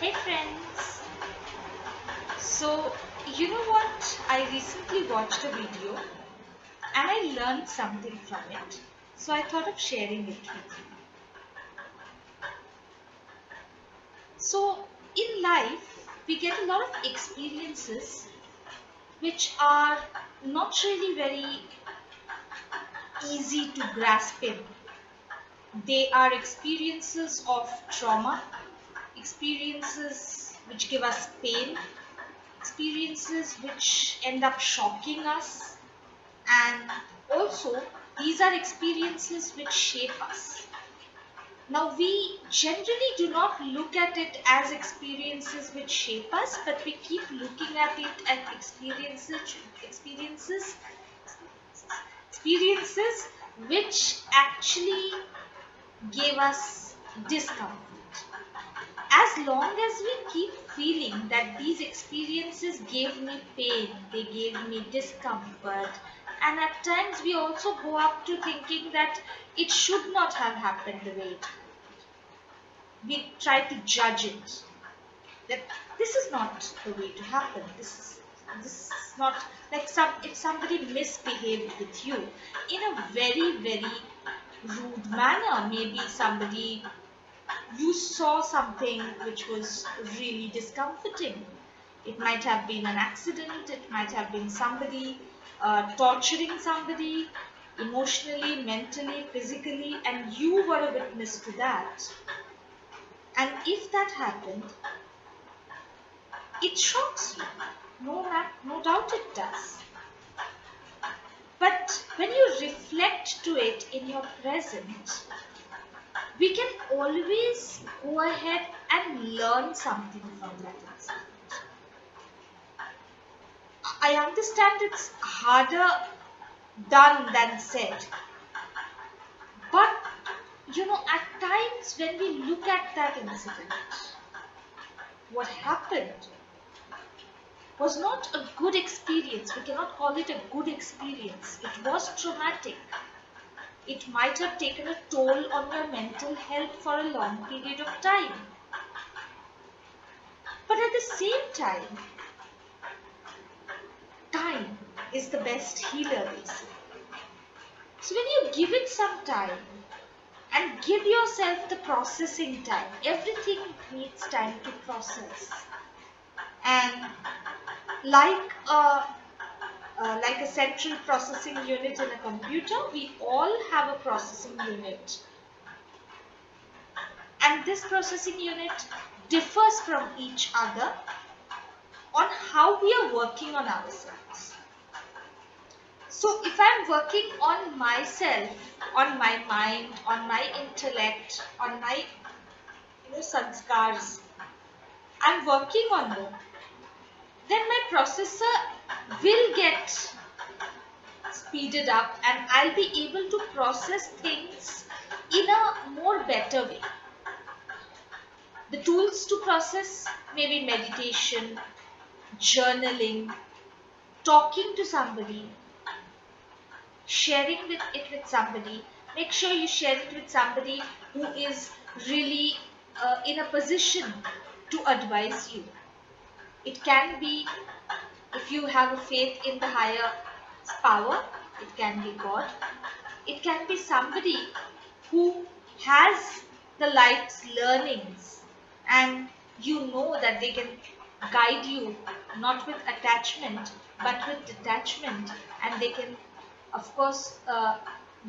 Hey friends! So, you know what? I recently watched a video and I learned something from it. So, I thought of sharing it with you. So, in life, we get a lot of experiences which are not really very easy to grasp in. They are experiences of trauma, experiences which give us pain, experiences which end up shocking us, and also these are experiences which shape us. Now, we generally do not look at it as experiences which shape us, but we keep looking at it as experiences which actually gave us discomfort. As long as we keep feeling that these experiences gave me pain, they gave me discomfort, and at times we also go up to thinking that it should not have happened the way it, we try to judge it, that this is not the way to happen. This is not like if somebody misbehaved with you in a very very rude manner, maybe somebody, you saw something which was really discomforting. It might have been an accident, it might have been somebody torturing somebody emotionally, mentally, physically, and you were a witness to that. And if that happened, it shocks you. No doubt it does. But when you reflect to it in your present, we can always go ahead and learn something from that incident. I understand it's harder done than said, but at times when we look at that incident, what happened was not a good experience. We cannot call it a good experience. It was traumatic. It might have taken a toll on your mental health for a long period of time. But at the same time is the best healer, they say. So when you give it some time and give yourself the processing time, everything needs time to process. And like a central processing unit in a computer, we all have a processing unit. And this processing unit differs from each other on how we are working on ourselves. So if I'm working on myself, on my mind, on my intellect, on my sanskars, I'm working on them, then my processor will get speeded up and I'll be able to process things in a more better way. The tools to process may be meditation, journaling, talking to somebody, sharing it with somebody. Make sure you share it with somebody who is really in a position to advise you. It can be, if you have a faith in the higher power, it can be God. It can be somebody who has the life's learnings and you know that they can guide you not with attachment but with detachment, and they can of course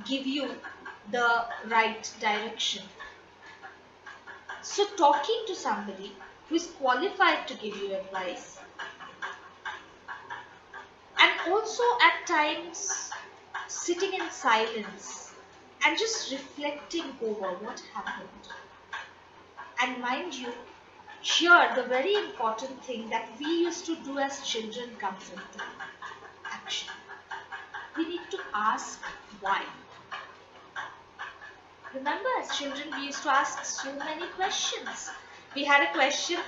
give you the right direction. So talking to somebody who is qualified to give you advice, and also at times sitting in silence and just reflecting over what happened. And mind you, here the very important thing that we used to do as children comes into action. We need to ask why. Remember, as children, we used to ask so many questions. We had a question,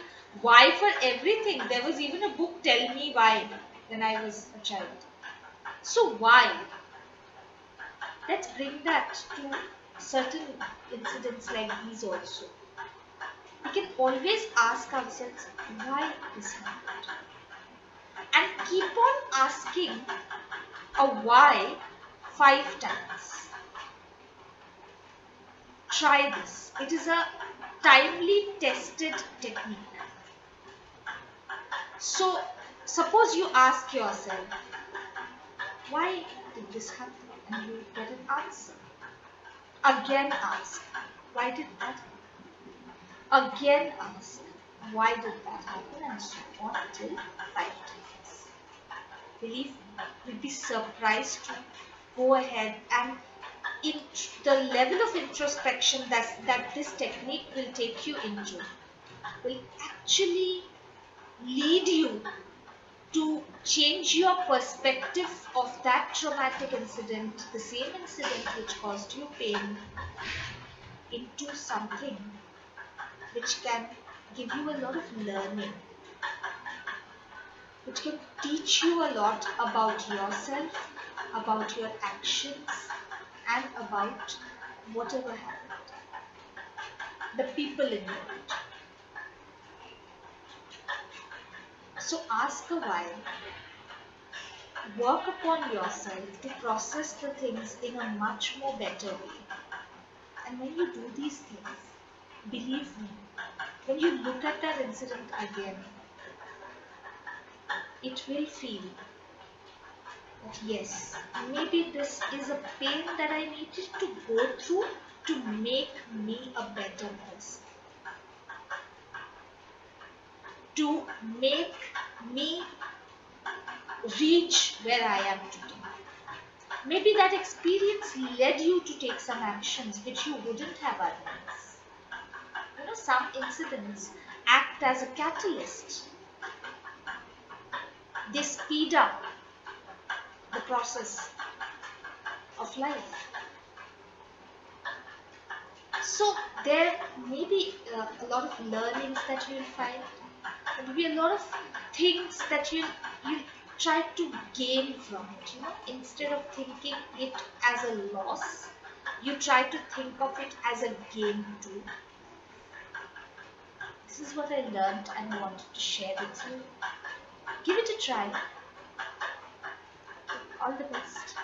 why for everything. There was even a book, Tell Me Why, when I was a child. So why? Let's bring that to certain incidents like these also. we can always ask ourselves why this happened and keep on asking a why 5 times. Try this. It is a timely tested technique. So, suppose you ask yourself, why did this happen? And you get an answer. Again ask, why did that happen? Again ask, why did that happen? And so on till 5 times. Believe me, you'll be surprised to go ahead and in the level of introspection that this technique will take you into will actually lead you to change your perspective of that traumatic incident, the same incident which caused you pain, into something which can give you a lot of learning, which can teach you a lot about yourself, about your actions, and about whatever happened, the people in your life. So ask a while, work upon yourself to process the things in a much more better way. And when you do these things, believe me, when you look at that incident again, it will feel that yes, maybe this is a pain that I needed to go through to make me a better person, to make me reach where I am today. Maybe that experience led you to take some actions which you wouldn't have otherwise. Some incidents act as a catalyst. They speed up the process of life. So there may be a lot of learnings that you'll find. There will be a lot of things that you try to gain from it. Instead of thinking it as a loss, you try to think of it as a gain too. This is what I learned and I wanted to share with you. Give it a try. All the best.